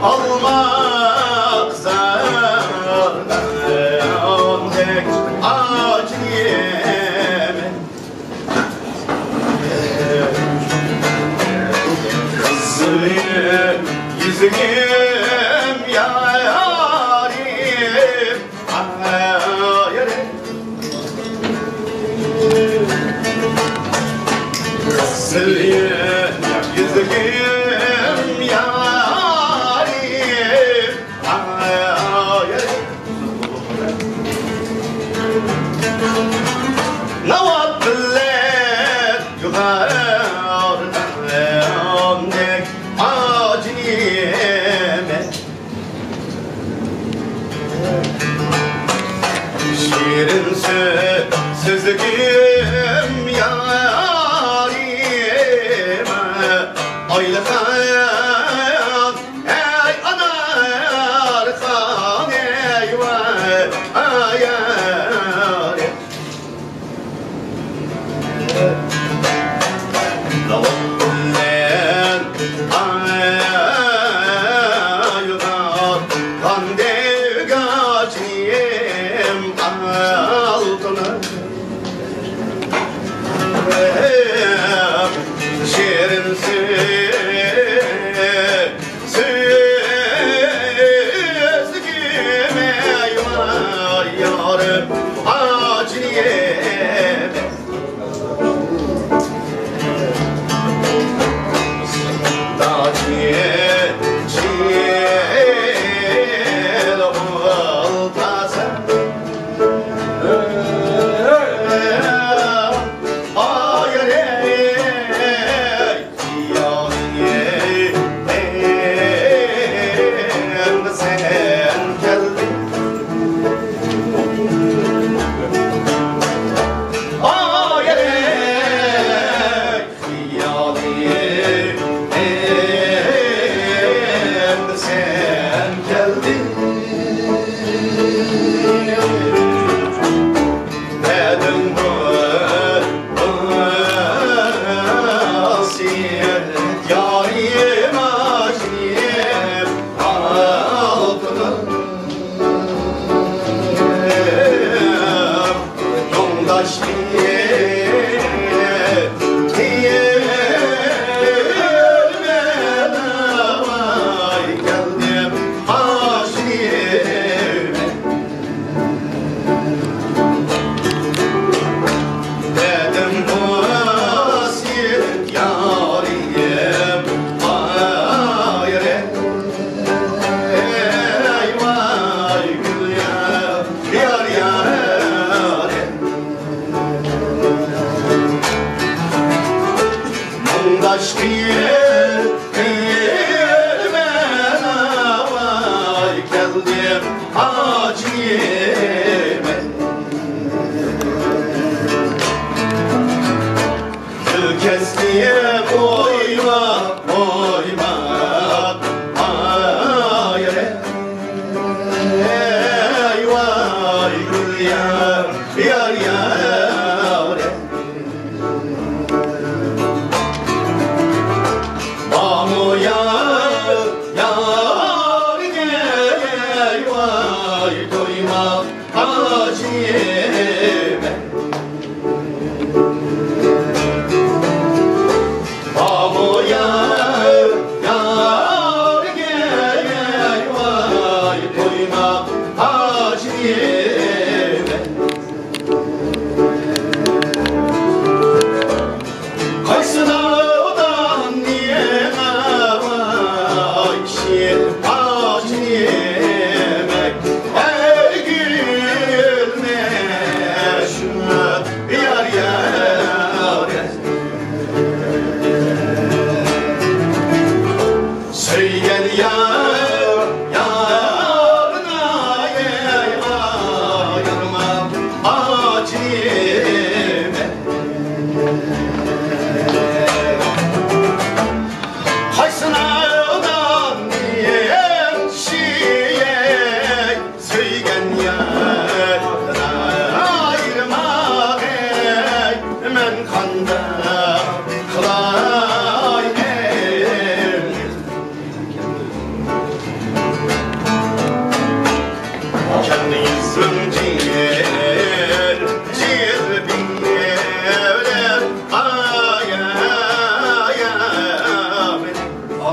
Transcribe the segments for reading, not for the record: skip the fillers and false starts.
Almak zardan tek acı yeme kızım yüzüm yarim yarim kızım yüzüm نواب بالليل يغار عندك عجيمة شيرين سözüm yarim aylı kan ey anar kan eyvah ayar Lavullen aylar kandev gaciyem altına şirin sözgüme yarım aciliyem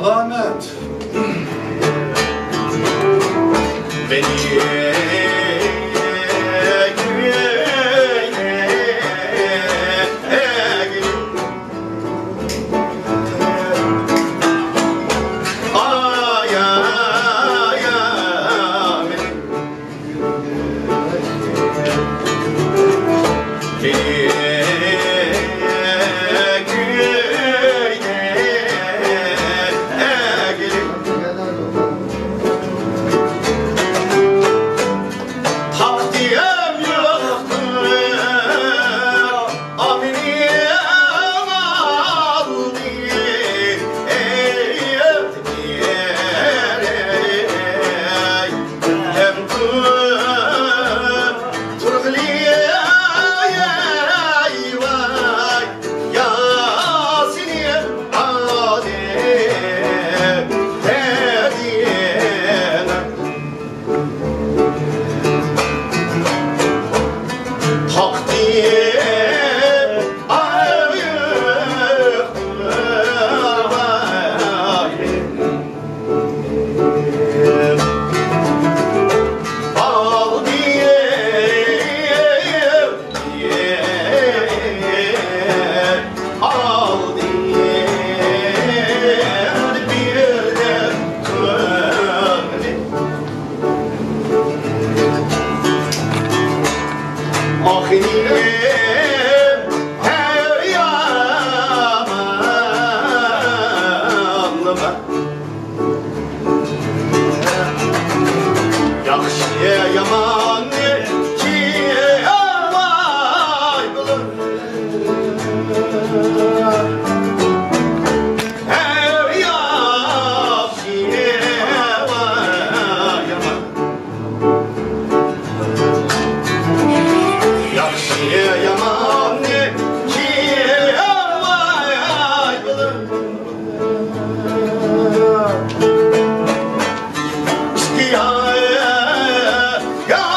Alamet. Beni ya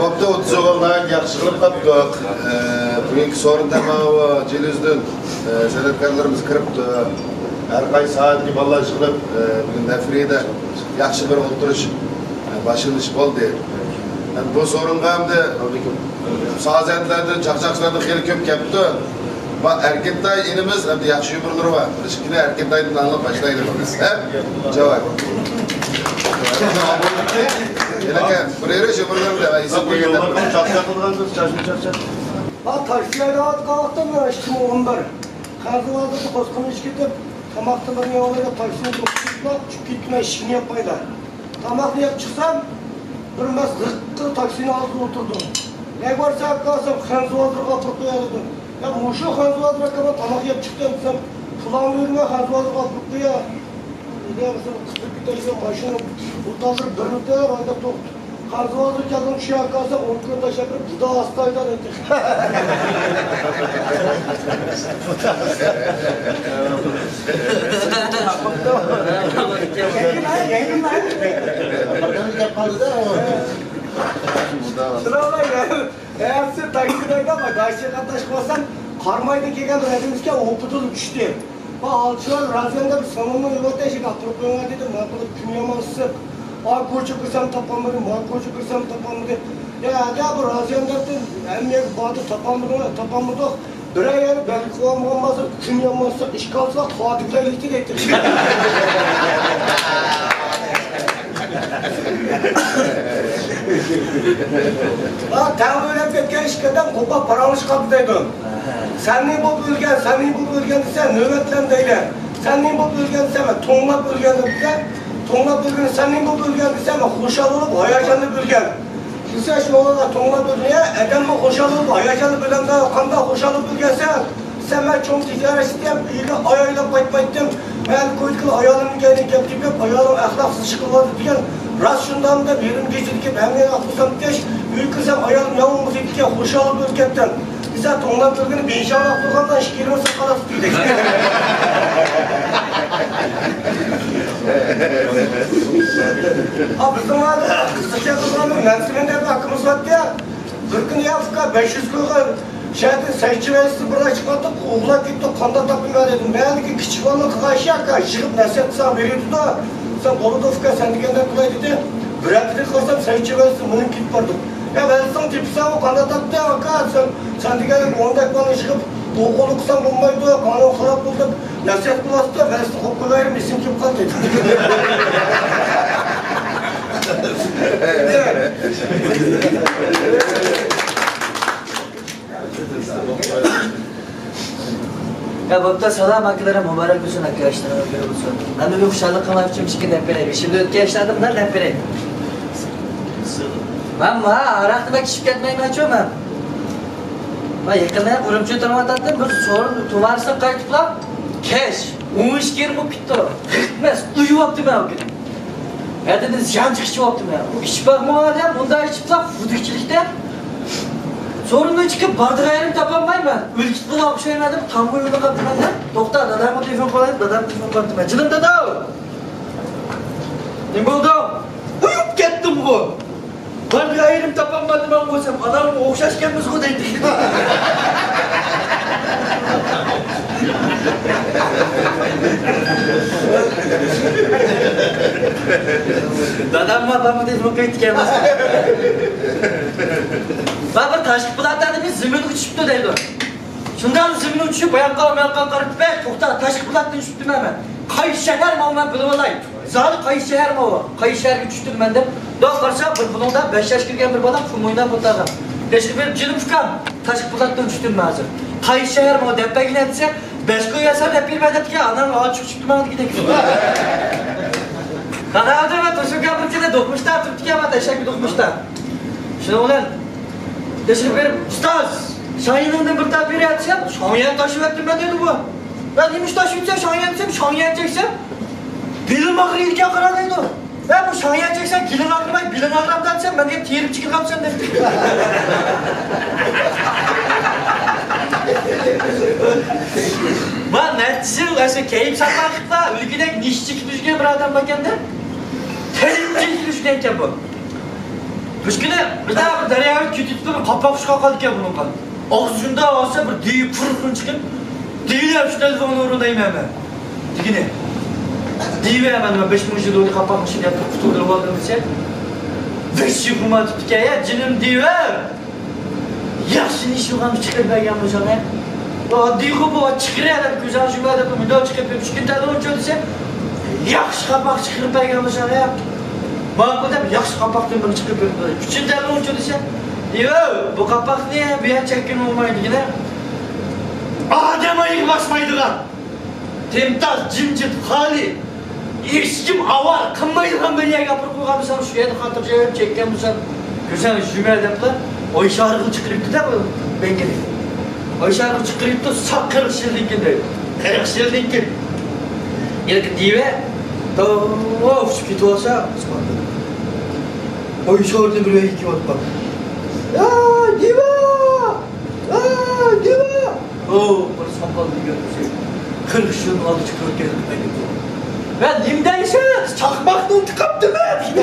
Bopda 30 o'g'ildan yaxshi qilib qopdik. Bugungi so'rin tamomı Jelizdan san'atkorlarimiz kiribdi. Har qaysi soatga bolalar qilib bugun Nafrida yaxshi bir o'tirish boshlanish bo'ldi. Bu so'ringa hamda sazentlardan, chaqchaqlardan xeyli ko'p kelibdi. Va erkakday inimiz hamda yaxshi yumurlar bor. Kichkina erkakdaydan anlab boshlaymiz. Javob. Yine buraya şoförlerim de isim koyuyorlar. Çarşılardanız, çarşı. Ha taksiyle at kalktım ya işte 11. Kazılarda da koskonuş gidip tamakta ben yollara taksiye dokutup çıkıp gitme işini yapmayla. Tamaklı yap çıksam bir mes zıkkı taksinin altına oturdum. Ne varsa kalsam Kazılardır kapıp koyardım. Ya muşu Kazılardır kadar tamak yap çıktım desem falan verme Kazılardır kapıp koyar. Ne mesela kısık bir taşıma başını utandırıp bölümde orada toktu. Kazıvazı kadın şu yakarsa 10 kilo taş yapıp bu da hastaydan ettik. Yayınım lan. Sırala yani. Eğer siz taksideydi ama karşıya katlaşmasan karmaydı kelgan radimizga o'pitilib tushdi. Va alçılar raziyanda bir sonunu yo'lotashib atrofga dedim, "Men qilib kun yomonsiz. Ay ko'cha kirsam topolmadim, man ko'cha kirsam topolmadim." Ya bu raziyandadin hamma bodi topolmadik. Bir ayol balki qilolmasa kun yomonsiz ish qolsa xodimlarlikka aytdik. Tam o'ylab ketgan ishqadan qo'pab parolish qilibdi. Senning bo'lib o'lgan desa navbatdan deylar. Senning bo'lib o'lgan desa to'nglab o'lgan desa, to'nglab o'lgan senning bo'lib o'lgan desa xushal bo'lib hayajonda o'lgan. Desa shu o'g'illar to'nglab o'lgan, odamni xushal bo'lib hayajonda bo'lganda qanday xushal bo'lib o'lgansan? Sen men cho'ng tijarashdim, uyga oyoylab qaytmaydim. Men ko'ykil ayolimning kayniga kelib, ayolim axloqsiz chiqib degan Rast şundan da birim geçirken hemen aklısam geç, uykusam ayağım yavrum müzikte hoşalıp ülketten. Bize tondan tırgını bir inşallah durgandan şikirimi sıkkalat tutuyorduk. Bizim adı kısaca durganın mensiliğinde bir hakkımız vardı ya. Bir gün yaptık 500 koyga şeyden seyirci verisi burada çıkarttık, oğula gittik, kanda tapım dedim. Belki küçük olan kıkaşı yakka, çıkıp neset sağ veriyordu da. Sen Boludovka sen dikenden kolay dedi. Bıraktık kalsam sen içiversin bunun git vardım. Ya ben sana tipsam o kanat attı ya sen dikenden 10 dakikadan çıkıp okulu kısam bulmaydı. Kanal harap bulduk. Nasihat kulastı. Ben size hukuk verim isim kim kaldı dedi. Ya bokta salam akılara mübarek olsun arkadaşlar. Ben de bir kuşarlık kalmak için çıkın hep vereyim. Şimdi ötki yaşlarımdan hep vereyim. Ben araklı bak işip ketmeyi açıyorum ben. Ben yakınaya kurumcu tanıma tattım. Bir sorun tuvarsın kayıtla. Keş. Umuş girim o bitti o. Gitmez. Uyu yaptım ben o gün. Ya dedim ziyan çıkışı yaptım ya. Bu işip bakma var ya. Bunda işip bak. Fudukçilikte. Sorundan çıkıp bardak ayarım tapanmayım ben. Ülküt bunu almış oynadım. Tam bu yolda kaptım ben de. Doktor, dadamı telefon kolayım. Dadamı telefon kolayım ben. Canım dada. Ne buldu? Uyup gittim bu. Bardak ayarım tapanmadım ben koysam. Adamın okşaş gelmez o deydi. Dadam adamı telefon koydu gelmez. Bak taşkı bulatlardı biz zümrüt uçuşuptu deydi. Şundan zümrüt uçuşup ayaklarım karıp be çokta taşkı bulatlarını uçuşuptum hemen. Kayış şeher mi o ben bilip olayım. Zalı kayış şeher mi o? Kayış şeher uçuştum ben de. Daha karşı bir bulunda 5 yaş girgen bir balam fırmoyundan pıtladım. Teşkil verip canım fıkam. Taşkı bulatlarını uçuştum ben hazır. Kayış şeher mi o deppe yine dese 5 koyu yasam hep bir medet ki anam ağaç uçuşuptum ben hadi gidelim. Kanalda ben taşıkan fırçada dokmuşlar tuttuk ama teşekkür dokmuşlar. Şuna ulan. Teşekkür ederim. Ustaz, Şahin'in bir tabiri etsem, Şahin'e taşı verdim ben dedi bu. Ben demiş taşı etsem, Şahin'e etsem, Şahin'e edeceksem, bilin ağrı ilken kıradaydı o. Ben bu Şahin'e edeceksen, gilin ağrımayı, bilin ağrımdan etsem, ben hep tiyerip çıkırgam sen dedim. Ben neticesi, keyif satmakta, ülkede niş çıkıp düşken bir adam bakende, terimcilik düşünürken bu. Müşküle bir daha bir derya kütüp bir kapak çıka kaldı ki bunun kan. Ağzında olsa bir deyip fırfırın çıkın. Deyler şu telefonun uğrundayım hemen. Dikine. Deyiver hemen ben 5 muşu dolu kapakmışım yapıp kutulduğum oldum diyecek. 5 yıkıma tutup ya canım deyiver. Yaşın iş yukarı çıkıp ben yanmış ona. O deyip bu çıkır ya da güzel cümle de bu müdahale çıkıp müşkün telefon çöldüyse. Yaxşı kapak çıkıp ben yanmış ona ya. Bak o da yaxşı kapak diyorum çıkıp küçük telefon çöldüyse. Yo, bu kapak niye? Bir yer çekin olmaydı yine. Adem ayık basmaydı lan. Temtaz, cimcit, hali. İşkim avar, kımmaydı lan beni yapıp koyamısan şu yedi hatırcaya çekken bu sen. Güzel cümle edepler. O iş ağrılı çıkırıptı da bu ben geleyim. O iş ağrılı çıkırıptı sak 40 şildinkin de. 40 şildinkin. İlk diye of şu kiti olsa o iş orada bir iki ot bak. Ya diva! Ya diva! Oo, böyle sakal bir görmüşsün. 40 şunun adı çıkıyor gelip ben dimdeyse çakmakla tıkaptım hep.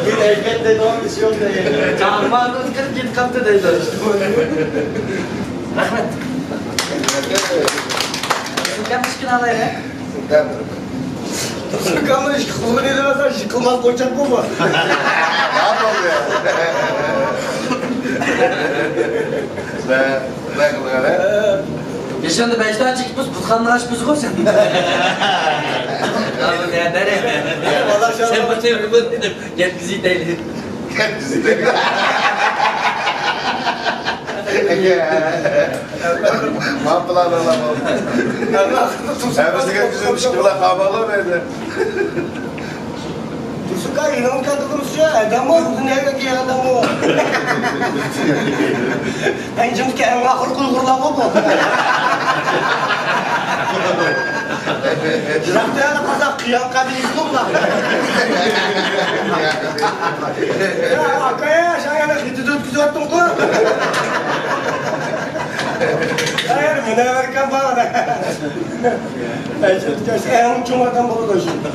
Bir erkek de doğan bir şey yok da Çakmakla tıkaptım git kaptı dediler işte. Rahmet. Sen miskin alayım ya. Sıkanlı iş kılgın edemezsen yıkılmaz koçak bu mu? Ne yapalım ya? Ne kıldık hele? Geçen de 5 tane çıkmış, buzkanlı açmış o sen. Abi ne dere? Sen batıyor bu dedim. Gel bizi değil. Kendisi de. Ne yaptılar lan oğlum? Hepsi güzel bir şıkla kamalı mıydı? Suka inan kadınımız ya, adam o, dünyaya ki adam o. Ben cım ki en akıl kulkurla bu. Zaten kazak kıyam kabilesi bunlar. Ya akaya şayana hiddet güzelttim ku. Hayır, bana verken bana da. Ben şimdi en uçum adam bunu da şimdi.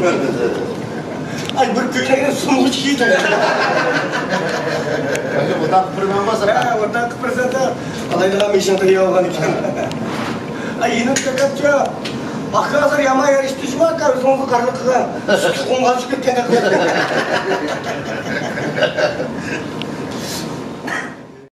Ay bir köyüne sunmuş giydim. Bu da kıpırmamazsa Ha, orada kıpırsada. Alayla mişin kıyı olan iken. Ay yine kakatça. Akazır yama yarıştı şu an karı sonu karlı kılan. Sütü kumgal çıkıp kene kılan.